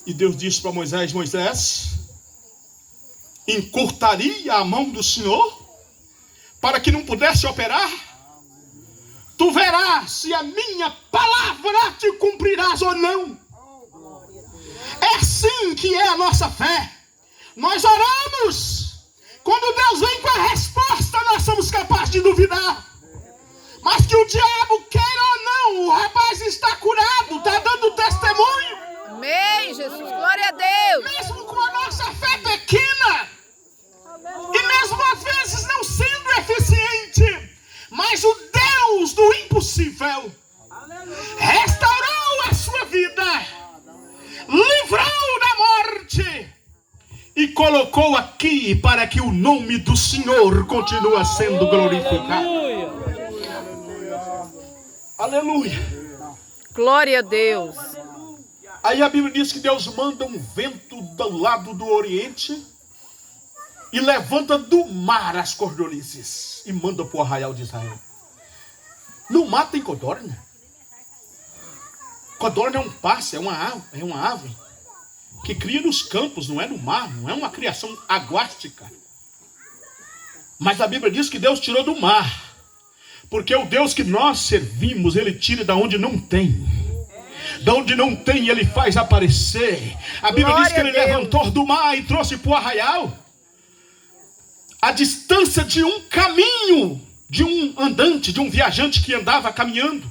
E Deus disse para Moisés: Moisés, encurtaria a mão do Senhor para que não pudesse operar? Tu verás se a minha palavra te cumprirás ou não. É assim que é a nossa fé. Nós oramos. Quando Deus vem com a resposta, nós somos capazes de duvidar. Mas que o diabo queira ou não, o rapaz está curado, está dando testemunho. Amém, Jesus, glória a Deus. Mesmo com a nossa fé pequena, e mesmo às vezes não sendo eficiente, mas o Deus do impossível restaurou a sua vida, livrou da morte e colocou aqui para que o nome do Senhor continue sendo glorificado. Aleluia. Glória a Deus. Aí a Bíblia diz que Deus manda um vento do lado do Oriente e levanta do mar as cordonices e manda para o arraial de Israel. No mar tem codorna. Codorna é um pássaro, é uma ave que cria nos campos, não é no mar, não é uma criação aguástica. Mas a Bíblia diz que Deus tirou do mar, porque o Deus que nós servimos, Ele tira da onde não tem. Da onde não tem, Ele faz aparecer. A Bíblia diz que Ele levantou do mar e trouxe para o arraial a distância de um caminho, de um andante, de um viajante que andava caminhando.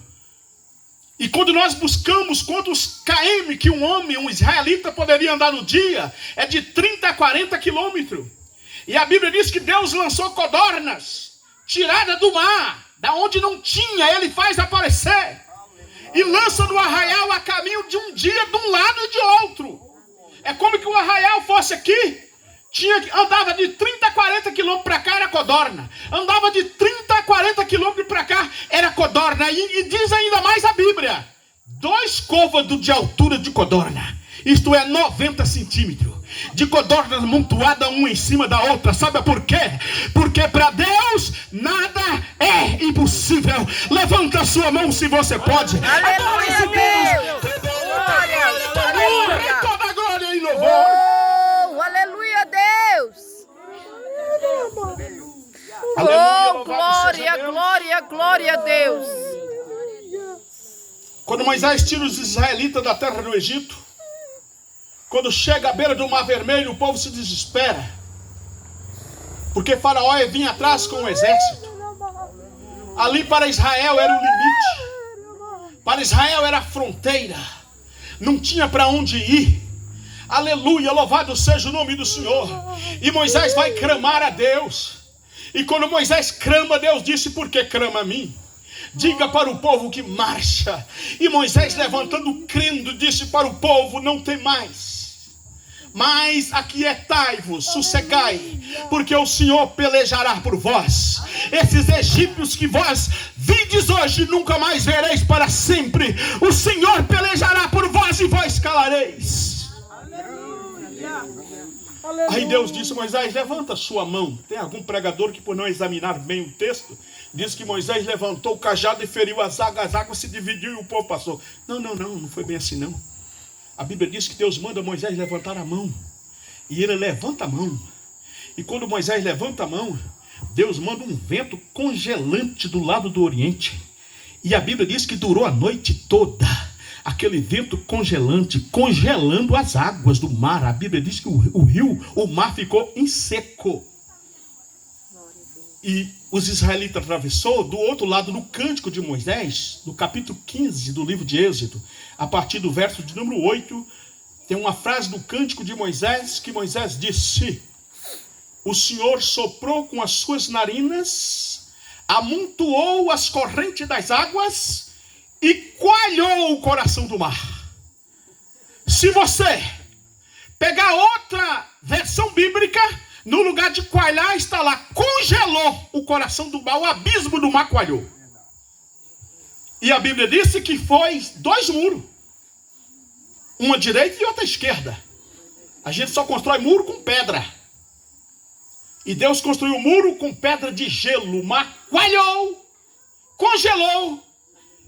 E quando nós buscamos quantos km que um homem, um israelita poderia andar no dia, é de 30 a 40 quilômetros. E a Bíblia diz que Deus lançou codornas, tirada do mar, da onde não tinha, Ele faz aparecer. E lança no arraial a caminho de um dia de um lado e de outro. É como que o arraial fosse aqui. Andava de 30 a 40 quilômetros para cá, era codorna. Andava de 30 a 40 quilômetros para cá, era codorna. E diz ainda mais a Bíblia: 2 côvados de altura de codorna. Isto é 90 centímetros. De codornas amontoadas uma em cima da outra. Sabe por quê? Porque para Deus nada é impossível. Levanta a sua mão se você pode. Aleluia, Deus. Glória, toda glória e louvor. Oh, aleluia, Deus. Oh, glória, glória, glória a Deus. Quando Moisés tira os israelitas da terra do Egito, quando chega à beira do Mar Vermelho, o povo se desespera, porque Faraó vinha atrás com o exército. Ali para Israel era o limite, para Israel era a fronteira, não tinha para onde ir. Aleluia, louvado seja o nome do Senhor. E Moisés vai clamar a Deus. E quando Moisés clama, Deus disse: por que clama a mim? Diga para o povo que marcha. E Moisés, levantando, crendo, disse para o povo: não tem mais, mas aquietai-vos, sossegai, porque o Senhor pelejará por vós. Esses egípcios que vós vides hoje, nunca mais vereis para sempre. O Senhor pelejará por vós e vós calareis. Aí Deus disse: Moisés, levanta a sua mão. Tem algum pregador que, por não examinar bem o texto, diz que Moisés levantou o cajado e feriu as águas se dividiu e o povo passou. Não foi bem assim não. A Bíblia diz que Deus manda Moisés levantar a mão. E ele levanta a mão. E quando Moisés levanta a mão, Deus manda um vento congelante do lado do Oriente. E a Bíblia diz que durou a noite toda. Aquele vento congelante, congelando as águas do mar. A Bíblia diz que o mar ficou em seco. E os israelitas atravessou do outro lado do cântico de Moisés, no capítulo 15 do livro de Êxodo, a partir do verso de número 8, tem uma frase do cântico de Moisés, que Moisés disse: o Senhor soprou com as suas narinas, amontoou as correntes das águas e coalhou o coração do mar. Se você pegar outra versão bíblica, no lugar de coalhar está lá: congelou o coração do mar, o abismo do mar coalhou. E a Bíblia disse que foi 2 muros, uma direita e outra esquerda. A gente só constrói muro com pedra, e Deus construiu um muro com pedra de gelo. O mar coalhou, congelou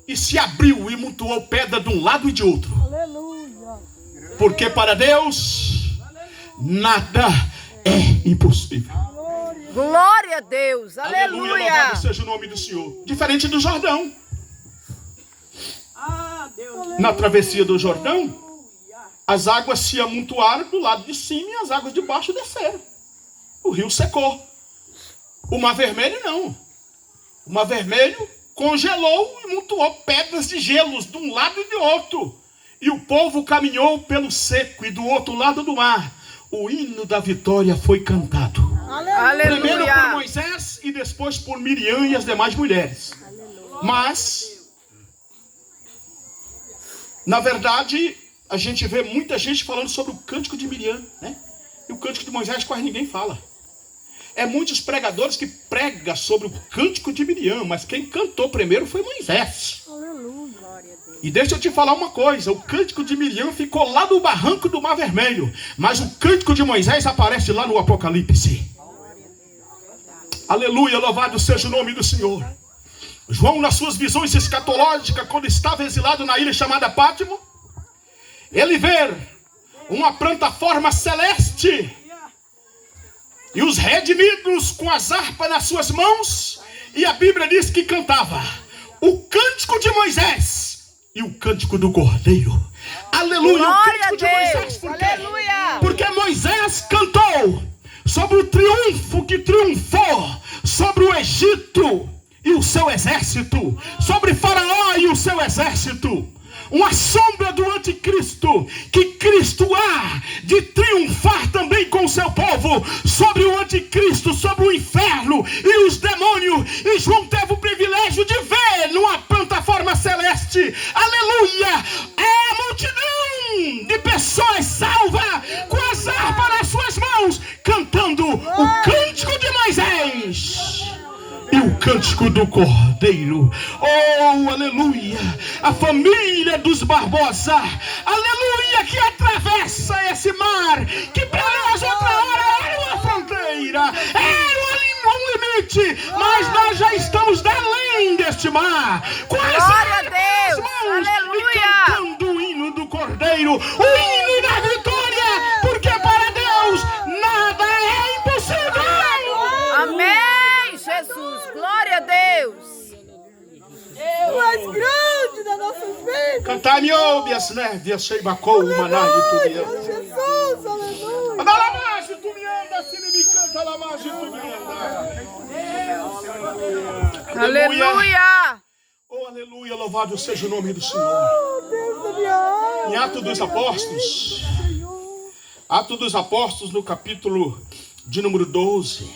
e se abriu e amontoou pedra de um lado e de outro. Aleluia. Porque para Deus nada é impossível. Glória a Deus. Aleluia, Aleluia. louvado seja o nome do Senhor. Diferente do Jordão. Na travessia do Jordão, as águas se amontoaram do lado de cima e as águas de baixo desceram. O rio secou. O Mar Vermelho não. O Mar Vermelho congelou e amontoou pedras de gelos de um lado e de outro. E o povo caminhou pelo seco e do outro lado do mar. O hino da vitória foi cantado. Aleluia. Primeiro por Moisés e depois por Miriam e as demais mulheres. Mas, na verdade, a gente vê muita gente falando sobre o cântico de Miriam, né? E o cântico de Moisés quase ninguém fala. É muitos pregadores que pregam sobre o cântico de Miriam, mas quem cantou primeiro foi Moisés. E deixa eu te falar uma coisa, o cântico de Miriam ficou lá no barranco do Mar Vermelho, mas o cântico de Moisés aparece lá no Apocalipse. Aleluia, louvado seja o nome do Senhor. João, nas suas visões escatológicas, quando estava exilado na ilha chamada Pátimo, ele vê uma plataforma celeste e os redimidos com as harpas nas suas mãos, e a Bíblia diz que cantava o cântico de Moisés e o cântico do Cordeiro. Aleluia. Glória o cântico de Moisés, por quê? Aleluia. Porque Moisés cantou sobre o triunfo que triunfou sobre o Egito e o seu exército, sobre Faraó e o seu exército. Uma sombra do anticristo, que Cristo há de triunfar também com o seu povo sobre o anticristo, sobre o inferno e os demônios. E João teve o privilégio de ver numa plataforma celeste, aleluia, a multidão de pessoas salvas com as harpas nas suas mãos, cantando o cântico de Moisés e o cântico do Cordeiro. Oh, aleluia. A família dos Barbosa, aleluia, que atravessa esse mar, que para nós outra hora era uma fronteira, era um limite, mas nós já estamos além deste mar, com as Glória a armas nas Deus. mãos, Aleluia. e cantando o hino do Cordeiro, o hino da vitória, porque para Deus nada é impossível. Amém, Jesus. Glória a Deus. O mais grande das nossas vidas. Cantai-me, ouve-as, né? Descei bacou, maná de tudo. Jesus, aleluia. Adalamage, tu me anda, se me canta, alamage, tu me anda. Aleluia. Oh, aleluia, louvado seja o nome do Senhor. Oh, Deus da minha alma. Em Atos dos Apóstolos, Atos dos Apóstolos, no capítulo de número 12,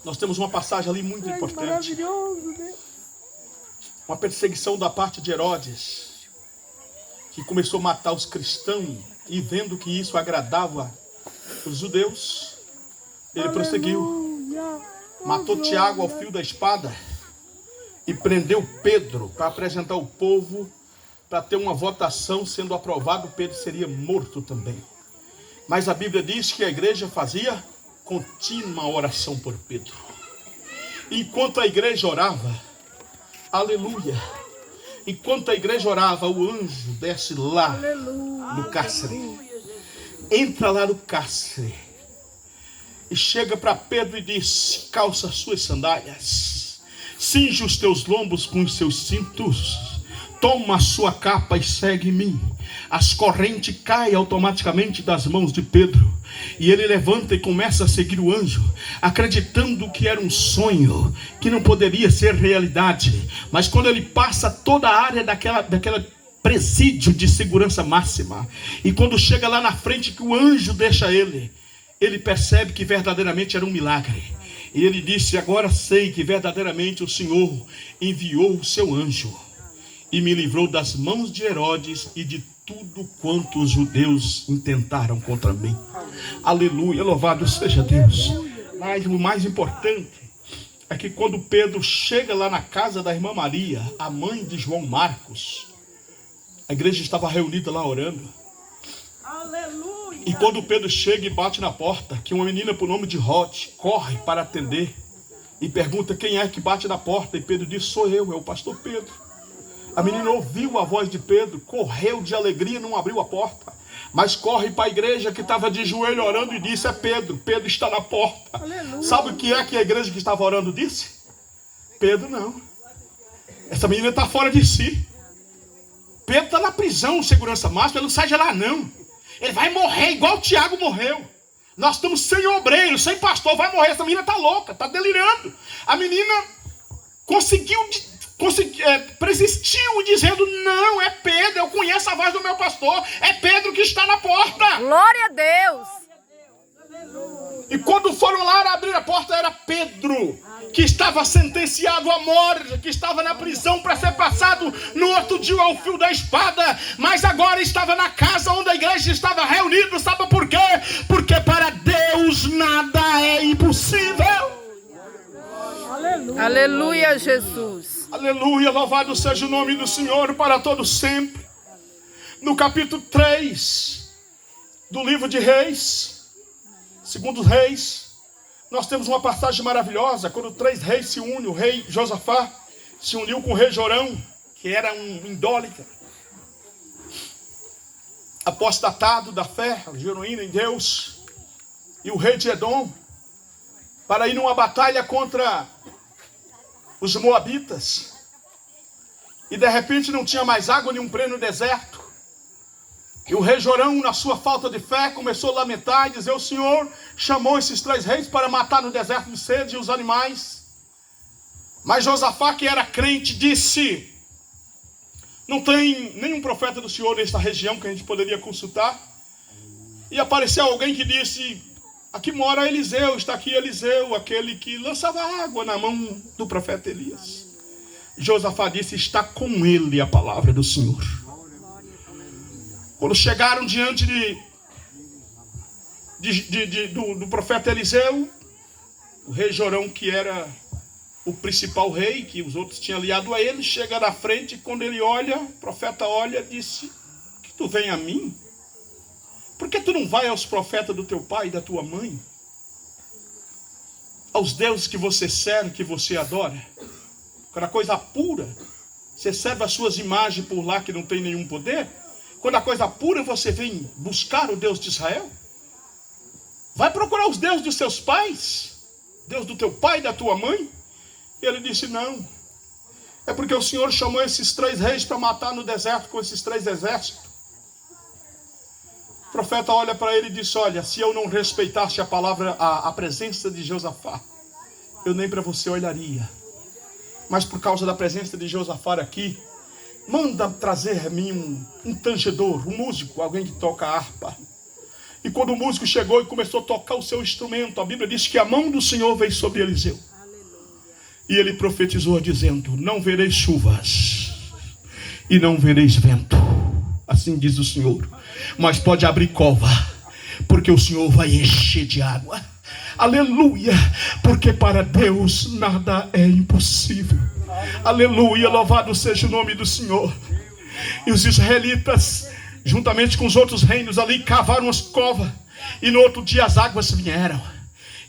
nós temos uma passagem ali muito importante. Maravilhoso, Deus. Uma perseguição da parte de Herodes, que começou a matar os cristãos, e vendo que isso agradava os judeus, ele prosseguiu, matou Tiago ao fio da espada e prendeu Pedro para apresentar ao povo, para ter uma votação. Sendo aprovado, Pedro seria morto também. Mas a Bíblia diz que a igreja fazia contínua oração por Pedro. Enquanto a igreja orava, aleluia, enquanto a igreja orava, o anjo desce lá no cárcere, entra lá no cárcere e chega para Pedro e diz: calça as suas sandálias, cinge os teus lombos com os seus cintos, toma a sua capa e segue-me. As correntes caem automaticamente das mãos de Pedro, e ele levanta e começa a seguir o anjo, acreditando que era um sonho, que não poderia ser realidade. Mas quando ele passa toda a área daquela presídio de segurança máxima, e quando chega lá na frente que o anjo deixa ele percebe que verdadeiramente era um milagre. E ele disse: agora sei que verdadeiramente o Senhor enviou o seu anjo e me livrou das mãos de Herodes e de tudo quanto os judeus intentaram contra mim. Aleluia, louvado seja Deus. Mas o mais importante é que quando Pedro chega lá na casa da irmã Maria, a mãe de João Marcos, a igreja estava reunida lá orando. Aleluia. E quando Pedro chega e bate na porta, que uma menina por nome de Rode corre para atender e pergunta quem é que bate na porta, e Pedro diz: sou eu, é o pastor Pedro. A menina ouviu a voz de Pedro, correu de alegria e não abriu a porta. Mas corre para a igreja que estava de joelho orando e disse: é Pedro, Pedro está na porta. Aleluia. Sabe o que é que a igreja que estava orando disse? Pedro não. Essa menina está fora de si. Pedro está na prisão, segurança máxima, ele não sai de lá não. Ele vai morrer igual o Tiago morreu. Nós estamos sem obreiro, sem pastor, vai morrer. Essa menina está louca, está delirando. A menina persistiu dizendo: não, é Pedro, eu conheço a voz do meu pastor, é Pedro que está na porta. Glória a Deus. E quando foram lá abrir a porta, era Pedro, que estava sentenciado à morte, que estava na prisão para ser passado no outro dia ao fio da espada, mas agora estava na casa onde a igreja estava reunida. Sabe por quê? Porque para Deus nada é impossível. Aleluia. Aleluia, Jesus. Aleluia, louvado seja o nome do Senhor para todo sempre. No capítulo 3 do livro de Reis, segundo os Reis, nós temos uma passagem maravilhosa, quando 3 reis se unem. O rei Josafá se uniu com o rei Jorão, que era um idólatra, apostatado da fé, genuíno em Deus, e o rei de Edom, para ir numa batalha contra os moabitas. E de repente não tinha mais água nenhum prêmio no deserto. E o rei Jorão, na sua falta de fé, começou a lamentar e dizer: o Senhor chamou esses 3 reis para matar no deserto de sede os animais. Mas Josafá, que era crente, disse: não tem nenhum profeta do Senhor nesta região que a gente poderia consultar. E apareceu alguém que disse: aqui mora Eliseu, está aqui Eliseu, aquele que lançava água na mão do profeta Elias. Josafá disse: está com ele a palavra do Senhor. Quando chegaram diante do profeta Eliseu, o rei Jorão, que era o principal rei, que os outros tinham aliado a ele, chega na frente, e quando ele olha, o profeta olha e disse: que tu vem a mim? Por que tu não vai aos profetas do teu pai e da tua mãe? Aos deuses que você serve, que você adora? Quando a coisa pura, você serve as suas imagens por lá que não tem nenhum poder? Quando a coisa pura, você vem buscar o Deus de Israel? Vai procurar os deuses dos seus pais? Deus do teu pai e da tua mãe? E ele disse: não. É porque o Senhor chamou esses 3 reis para matar no deserto com esses 3 exércitos. O profeta olha para ele e diz: olha, se eu não respeitasse a palavra, a presença de Josafá, eu nem para você olharia. Mas por causa da presença de Josafá aqui, manda trazer a mim um tangedor, um músico, alguém que toca harpa. E quando o músico chegou e começou a tocar o seu instrumento, a Bíblia diz que a mão do Senhor veio sobre Eliseu. E ele profetizou dizendo: não vereis chuvas e não vereis vento, assim diz o Senhor, mas pode abrir cova, porque o Senhor vai encher de água. Aleluia, porque para Deus nada é impossível. Aleluia, louvado seja o nome do Senhor. E os israelitas, juntamente com os outros reinos ali, cavaram as covas, e no outro dia as águas vieram.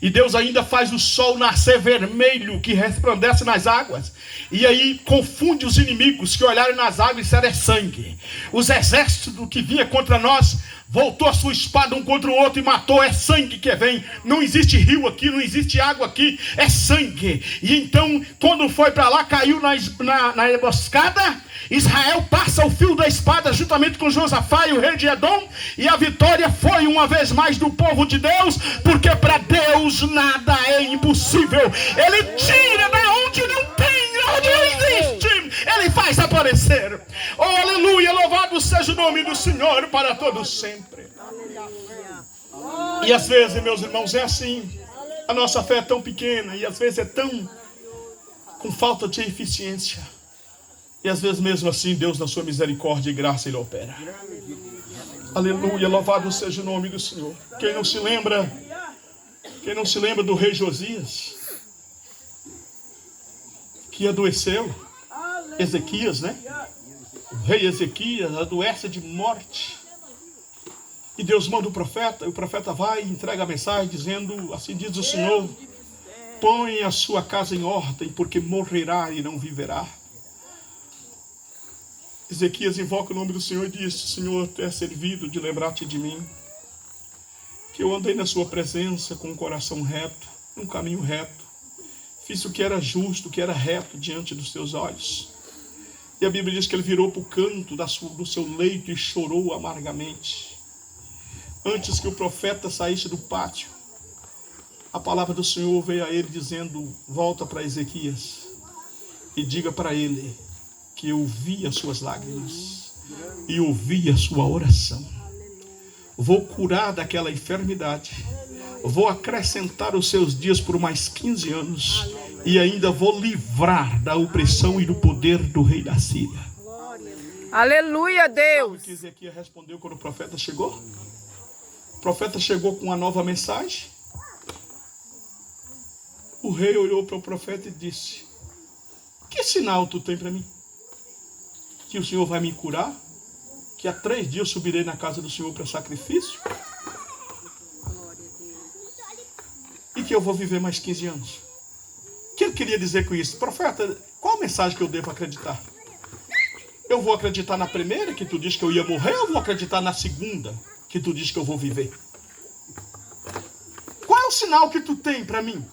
E Deus ainda faz o sol nascer vermelho, que resplandece nas águas. E aí confunde os inimigos que olharam nas águas e disseram: é sangue. Os exércitos que vinha contra nós voltou a sua espada um contra o outro e matou. É sangue que vem. Não existe rio aqui, não existe água aqui, é sangue. E então, quando foi para lá, caiu na emboscada. Israel passa o fio da espada juntamente com Josafá e o rei de Edom, e a vitória foi uma vez mais do povo de Deus, porque para Deus nada é impossível. Ele tira da onde não tem, onde não existe, ele faz aparecer. Oh, aleluia, louvado seja o nome do Senhor para todos sempre. E às vezes, meus irmãos, é assim. A nossa fé é tão pequena, e às vezes é tão com falta de eficiência. E às vezes mesmo assim, Deus na sua misericórdia e graça, Ele opera. Aleluia, louvado seja o nome do Senhor. Quem não se lembra do rei Josias, que adoeceu? Ezequias, né? O rei Ezequias adoece de morte. E Deus manda o profeta, e o profeta vai e entrega a mensagem dizendo: assim diz o Senhor, põe a sua casa em ordem, porque morrerá e não viverá. Ezequias invoca o nome do Senhor e diz: Senhor, tu és servido de lembrar-te de mim, que eu andei na sua presença com um coração reto, num caminho reto, fiz o que era justo, o que era reto diante dos teus olhos. E a Bíblia diz que ele virou para o canto do seu leito e chorou amargamente. Antes que o profeta saísse do pátio, a palavra do Senhor veio a ele dizendo: volta para Ezequias e diga para ele que eu vi as suas lágrimas e ouvi a sua oração. Vou curar daquela enfermidade, vou acrescentar os seus dias por mais 15 anos e ainda vou livrar da opressão e do poder do rei da Síria. Aleluia, Deus. Sabe o que Ezequias respondeu quando o profeta chegou? O profeta chegou com uma nova mensagem. O rei olhou para o profeta e disse: que sinal tu tem para mim? Que o Senhor vai me curar? Que há 3 dias eu subirei na casa do Senhor para sacrifício? E que eu vou viver mais 15 anos? O que ele queria dizer com isso? Profeta, qual a mensagem que eu devo acreditar? Eu vou acreditar na primeira, que tu diz que eu ia morrer, ou vou acreditar na segunda, que tu diz que eu vou viver? Qual é o sinal que tu tem para mim?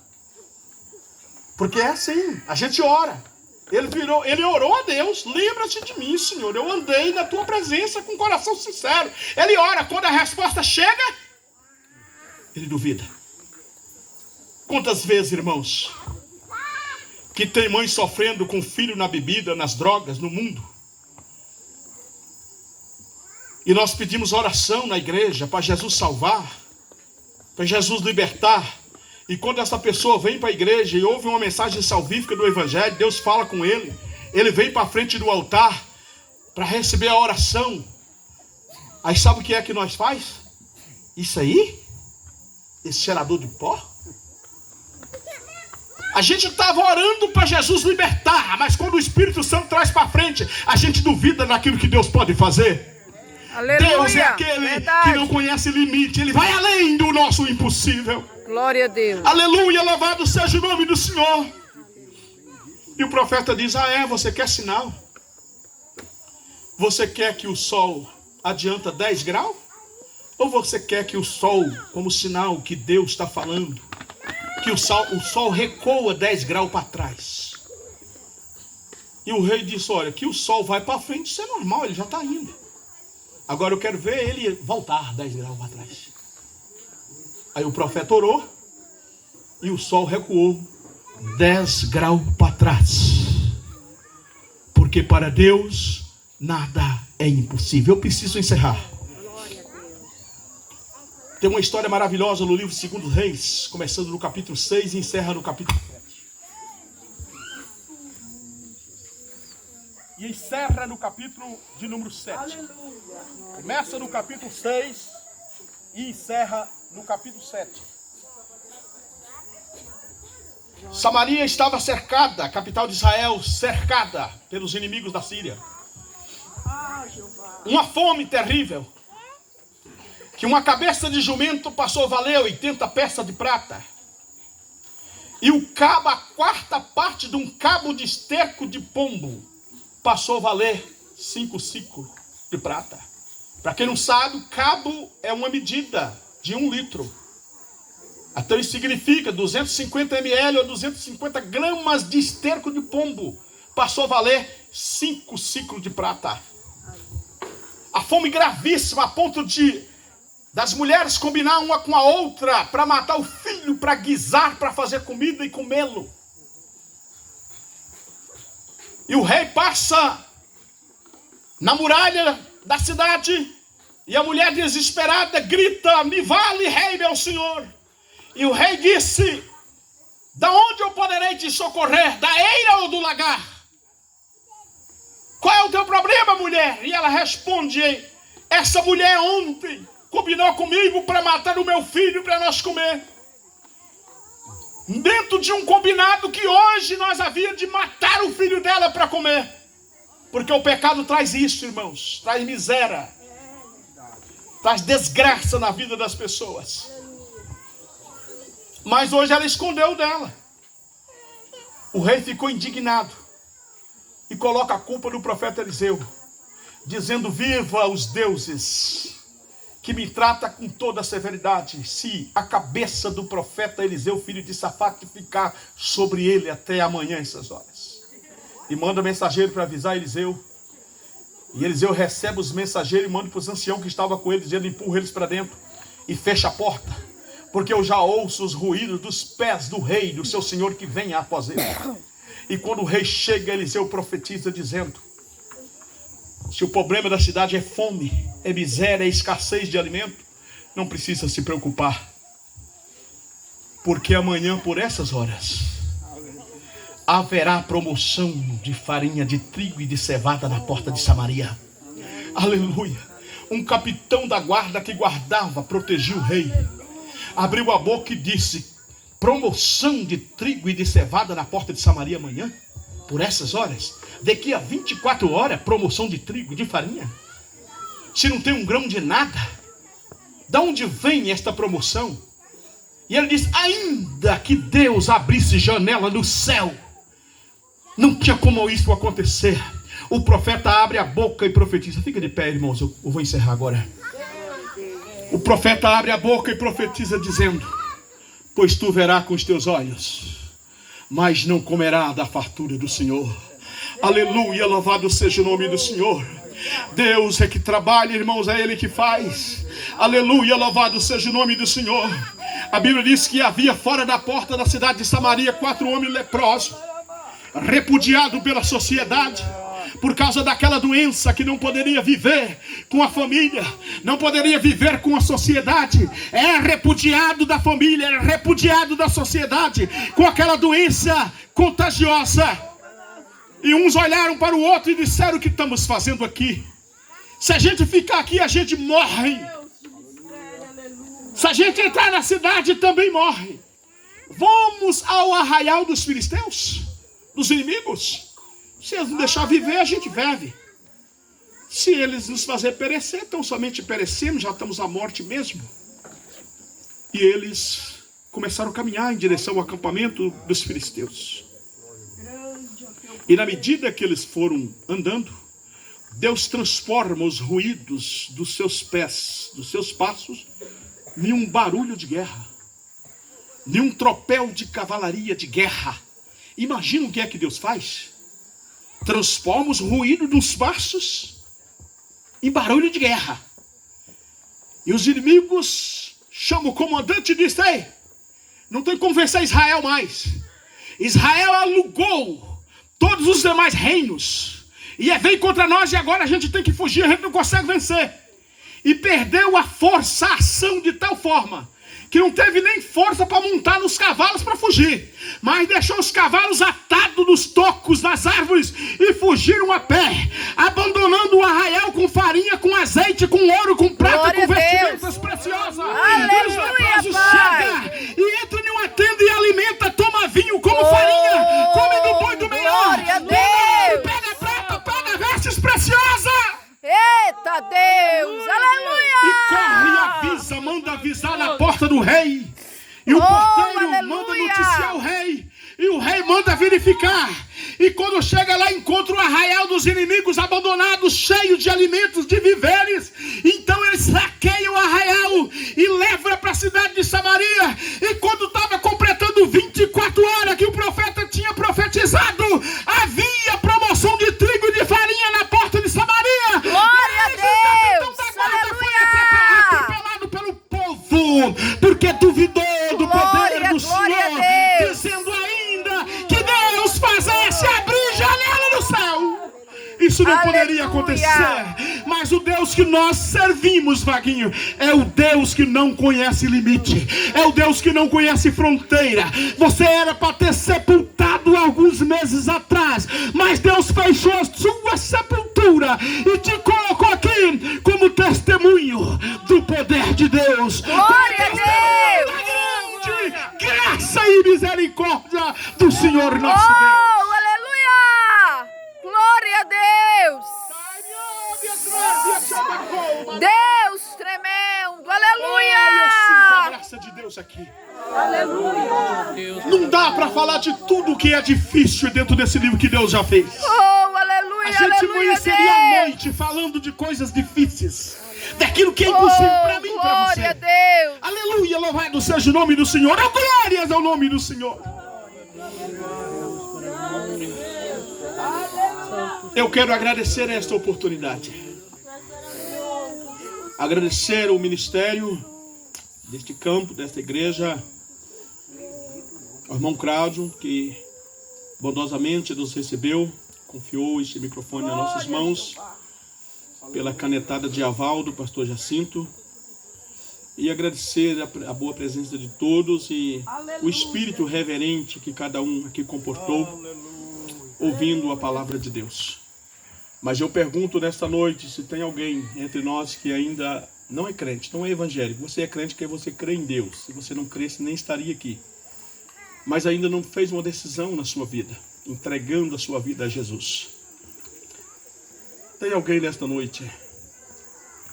Porque é assim, a gente ora. Ele orou a Deus: lembra-te de mim, Senhor, eu andei na tua presença com coração sincero. Ele ora, quando a resposta chega, ele duvida. Quantas vezes, irmãos, que tem mãe sofrendo com filho na bebida, nas drogas, no mundo, e nós pedimos oração na igreja para Jesus salvar, para Jesus libertar. E quando essa pessoa vem para a igreja e ouve uma mensagem salvífica do Evangelho, Deus fala com ele, ele vem para a frente do altar para receber a oração. Aí sabe o que é que nós faz? Isso aí? Esse cheirador de pó? A gente estava orando para Jesus libertar, mas quando o Espírito Santo traz para frente, a gente duvida daquilo que Deus pode fazer. Aleluia. Deus é aquele que não conhece limite, ele vai além do nosso impossível. Glória a Deus. Aleluia, louvado seja o nome do Senhor. E o profeta diz: você quer sinal? Você quer que o sol adianta 10 graus? Ou você quer que o sol, como sinal que Deus está falando, que o sol recua 10 graus para trás? E o rei disse: olha, que o sol vai para frente, isso é normal, ele já está indo. Agora eu quero ver ele voltar 10 graus para trás. Aí o profeta orou e o sol recuou 10 graus para trás. Porque para Deus nada é impossível. Eu preciso encerrar. Tem uma história maravilhosa no livro 2 Reis, começando no capítulo 6 e encerra no capítulo 7. E encerra no capítulo de número 7. Começa no capítulo 6 e encerra no capítulo 7. Samaria estava cercada, a capital de Israel, cercada pelos inimigos da Síria. Uma fome terrível, que uma cabeça de jumento passou a valer 80 peças de prata. E o cabo, a 4ª parte de um cabo de esterco de pombo, passou a valer 5 ciclos de prata. Para quem não sabe, o cabo é uma medida de 1 litro. Então isso significa 250 ml ou 250 gramas de esterco de pombo. Passou a valer 5 ciclos de prata. A fome gravíssima, a ponto das mulheres combinar uma com a outra para matar o filho, para guisar, para fazer comida e comê-lo. E o rei passa na muralha da cidade e a mulher desesperada grita: me vale, rei, meu senhor. E o rei disse: da onde eu poderei te socorrer? Da eira ou do lagar? Qual é o teu problema, mulher? E ela responde: essa mulher ontem combinou comigo para matar o meu filho para nós comer. Dentro de um combinado que hoje nós havíamos de matar o filho dela para comer. Porque o pecado traz isso, irmãos. Traz miséria. Traz desgraça na vida das pessoas. Mas hoje ela escondeu dela. O rei ficou indignado e coloca a culpa no profeta Eliseu. dizendo: viva os deuses, que me trata com toda severidade, se a cabeça do profeta Eliseu, filho de Safate, ficar sobre ele até amanhã essas horas. E manda mensageiro para avisar Eliseu. E Eliseu recebe os mensageiros e manda para os anciãos que estavam com ele, dizendo: empurra eles para dentro e fecha a porta, porque eu já ouço os ruídos dos pés do rei, do seu senhor que vem após ele. E quando o rei chega, Eliseu profetiza dizendo: se o problema da cidade é fome, é miséria, é escassez de alimento, não precisa se preocupar, porque amanhã por essas horas haverá promoção de farinha de trigo e de cevada na porta de Samaria. Aleluia. Um capitão da guarda que guardava, protegia o rei, abriu a boca e disse: promoção de trigo e de cevada na porta de Samaria amanhã, por essas horas. Daqui a 24 horas, promoção de trigo, de farinha. Se não tem um grão de nada, de onde vem esta promoção? E ele diz: ainda que Deus abrisse janela no céu, não tinha como isso acontecer. O profeta abre a boca e profetiza. Fica de pé, irmãos, eu vou encerrar agora. O profeta abre a boca e profetiza dizendo: pois tu verás com os teus olhos, mas não comerá da fartura do Senhor. Aleluia, louvado seja o nome do Senhor. Deus é que trabalha, irmãos, é Ele que faz. Aleluia, louvado seja o nome do Senhor. A Bíblia diz que havia fora da porta da cidade de Samaria 4 homens leprosos, repudiados pela sociedade, por causa daquela doença, que não poderia viver com a família, não poderia viver com a sociedade. Era repudiado da família, era repudiado da sociedade, com aquela doença contagiosa. E uns olharam para o outro e disseram: o que estamos fazendo aqui? Se a gente ficar aqui, a gente morre. Se a gente entrar na cidade, também morre. Vamos ao arraial dos filisteus, dos inimigos. Se eles não deixar viver, a gente vive. Se eles nos fazer perecer, então somente perecemos, já estamos à morte mesmo. E eles começaram a caminhar em direção ao acampamento dos filisteus. E na medida que eles foram andando, Deus transforma os ruídos dos seus pés, dos seus passos, em um barulho de guerra, em um tropel de cavalaria de guerra. Imagina o que é que Deus faz? Transforma os ruídos dos passos em barulho de guerra. E os inimigos chamam o comandante e dizem: ei, não tem como vencer Israel mais. Israel alugou todos os demais reinos e veio contra nós, e agora a gente tem que fugir, a gente não consegue vencer. E perdeu a força, a ação de tal forma que não teve nem força para montar nos cavalos para fugir, mas deixou os cavalos atados nos tocos, nas árvores, e fugiram a pé, abandonando o arraial com farinha, com azeite, com ouro, com prata, Glória com a vestimentas preciosas. Aleluia, E os leprosos Pai. chegam e entram em uma tenda e alimenta, toma vinho, come farinha, come do bom e do melhor. Glória a Deus. Pega prata, pega vestes preciosas. Eita Deus, aleluia! E corre e avisa, manda avisar na porta do rei. E o porteiro manda aleluia! noticiar o rei. E o rei manda verificar. E quando chega lá, encontra o arraial dos inimigos abandonados, cheio de alimentos, de víveres. Então eles saqueiam o arraial e levam para a cidade de Samaria. E quando estava completando 24 horas que o profeta tinha profetizado, havia promoção de trigo e de farinha na porta de Samaria. Glória a Deus! Foi atropelado pelo povo, porque duvidou do poder do Glória a Senhor, Deus! dizendo ainda que Deus fazesse abrir janela no céu. Isso não poderia acontecer. Mas o Deus que nós servimos, Vaguinho, é o Deus que não conhece limite, é o Deus que não conhece fronteira. Você era para ter sepultado alguns meses atrás, mas Deus fechou a sua sepultura e te colocou aqui como testemunho do poder de Deus. Glória a Deus! Graça e misericórdia do Senhor nosso Deus. Oh, aleluia! Glória a Deus! Deus tremendo, Eu sinto a aleluia! graça de Deus aqui. Não dá para falar de tudo que é difícil dentro desse livro que Deus já fez. Oh, A aleluia! gente aleluia, amanheceria à Deus. noite falando de coisas difíceis, daquilo que é impossível para mim e para Glória a você. Deus. Aleluia, louvado seja o nome do Senhor. Oh, glórias ao nome do Senhor. Eu quero agradecer esta oportunidade. Agradecer o ministério deste campo, desta igreja, ao irmão Cláudio, que bondosamente nos recebeu, confiou este microfone nas nossas mãos, pela canetada de aval do pastor Jacinto, e agradecer a boa presença de todos e o espírito reverente que cada um aqui comportou, ouvindo a palavra de Deus. Mas eu pergunto nesta noite se tem alguém entre nós que ainda não é crente, não é evangélico. Você é crente porque você crê em Deus. Se você não cresce, nem estaria aqui. Mas ainda não fez uma decisão na sua vida, entregando a sua vida a Jesus. Tem alguém nesta noite?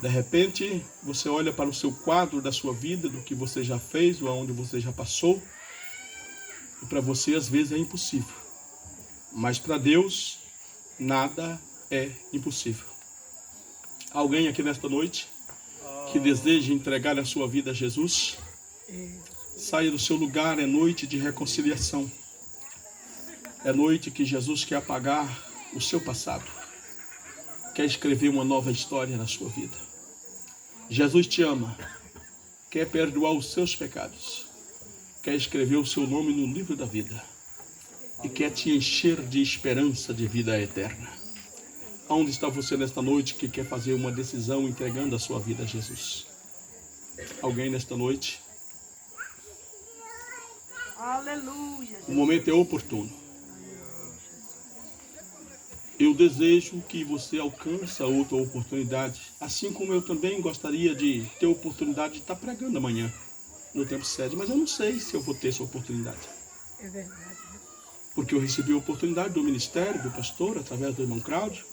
De repente, você olha para o seu quadro da sua vida, do que você já fez, ou aonde você já passou. E para você, às vezes, é impossível. Mas para Deus, nada é impossível. Alguém aqui nesta noite que deseja entregar a sua vida a Jesus? Saia do seu lugar, é noite de reconciliação. É noite que Jesus quer apagar o seu passado. Quer escrever uma nova história na sua vida. Jesus te ama. Quer perdoar os seus pecados. Quer escrever o seu nome no livro da vida. E quer te encher de esperança de vida eterna. Onde está você nesta noite que quer fazer uma decisão entregando a sua vida a Jesus? Alguém nesta noite? Aleluia. O momento é oportuno. Eu desejo que você alcance outra oportunidade, assim como eu também gostaria de ter a oportunidade de estar pregando amanhã, no tempo sede, mas eu não sei se eu vou ter essa oportunidade. É verdade. Porque eu recebi a oportunidade do ministério, do pastor, através do irmão Cláudio.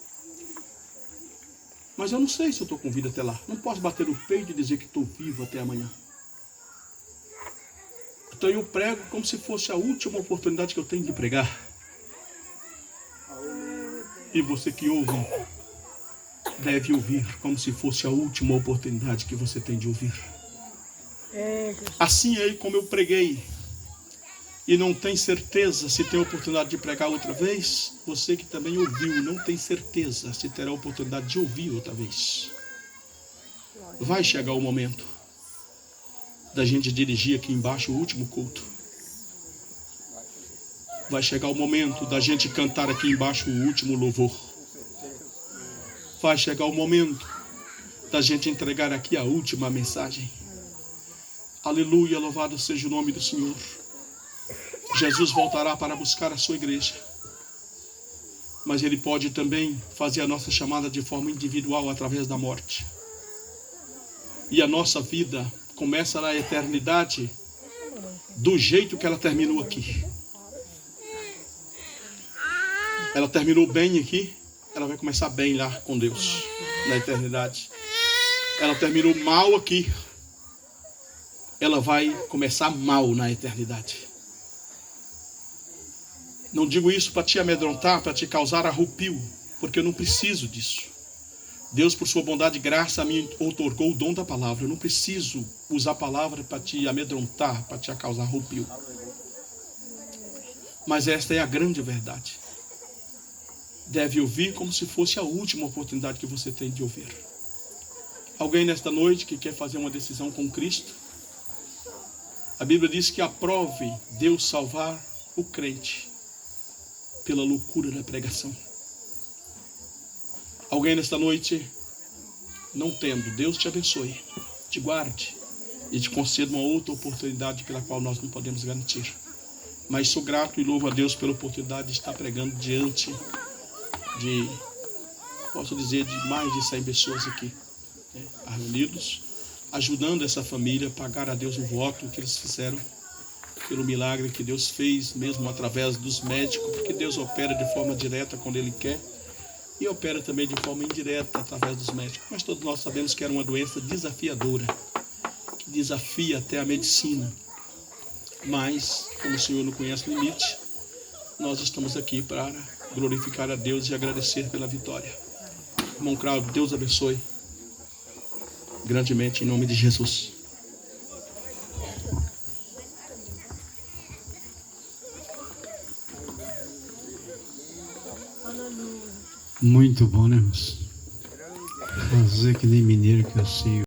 Mas eu não sei se eu estou com vida até lá. Não posso bater no peito e dizer que estou vivo até amanhã. Então eu prego como se fosse a última oportunidade que eu tenho de pregar. E você que ouve, deve ouvir como se fosse a última oportunidade que você tem de ouvir. Assim é como eu preguei. E não tem certeza se tem a oportunidade de pregar outra vez. Você que também ouviu, não tem certeza se terá a oportunidade de ouvir outra vez. Vai chegar o momento da gente dirigir aqui embaixo o último culto. Vai chegar o momento da gente cantar aqui embaixo o último louvor. Vai chegar o momento da gente entregar aqui a última mensagem. Aleluia, louvado seja o nome do Senhor. Jesus voltará para buscar a sua igreja. Mas Ele pode também fazer a nossa chamada de forma individual através da morte. E a nossa vida começa na eternidade do jeito que ela terminou aqui. Ela terminou bem aqui, ela vai começar bem lá com Deus, na eternidade. Ela terminou mal aqui, ela vai começar mal na eternidade. Não digo isso para te amedrontar, para te causar arrepio, porque eu não preciso disso. Deus, por sua bondade e graça, me outorgou o dom da palavra. Eu não preciso usar a palavra para te amedrontar, para te causar arrepio. Mas esta é a grande verdade. Deve ouvir como se fosse a última oportunidade que você tem de ouvir. Alguém nesta noite que quer fazer uma decisão com Cristo? A Bíblia diz que aprove Deus salvar o crente pela loucura da pregação. Alguém nesta noite não tendo, Deus te abençoe, te guarde e te conceda uma outra oportunidade pela qual nós não podemos garantir. Mas sou grato e louvo a Deus pela oportunidade de estar pregando diante de, posso dizer, de mais de 100 pessoas aqui, reunidos, ajudando essa família a pagar a Deus o voto que eles fizeram, pelo milagre que Deus fez, mesmo através dos médicos, porque Deus opera de forma direta quando Ele quer, e opera também de forma indireta através dos médicos. Mas todos nós sabemos que era uma doença desafiadora, que desafia até a medicina. Mas, como o Senhor não conhece limite, nós estamos aqui para glorificar a Deus e agradecer pela vitória. Irmão Cláudio, Deus abençoe grandemente em nome de Jesus. Muito bom, né, irmãos? Fazer que nem mineiro que eu sei.